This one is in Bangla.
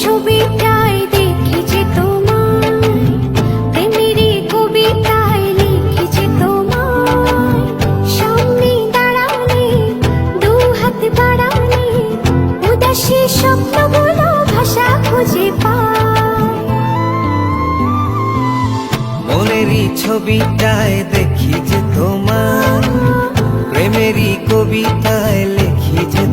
ছবিটায় দেখি যে তোমায়, প্রেমেরই কবিতায় লিখি যে তোমায়। সামনে দাঁড়ালে, দু হাত বাড়ালে, উদাসী স্বপ্নগুলো ভাষা খুঁজে পায়। মনেরই ছবিটায় দেখি যে তোমার, প্রেমেরই কবিতায় লিখি যে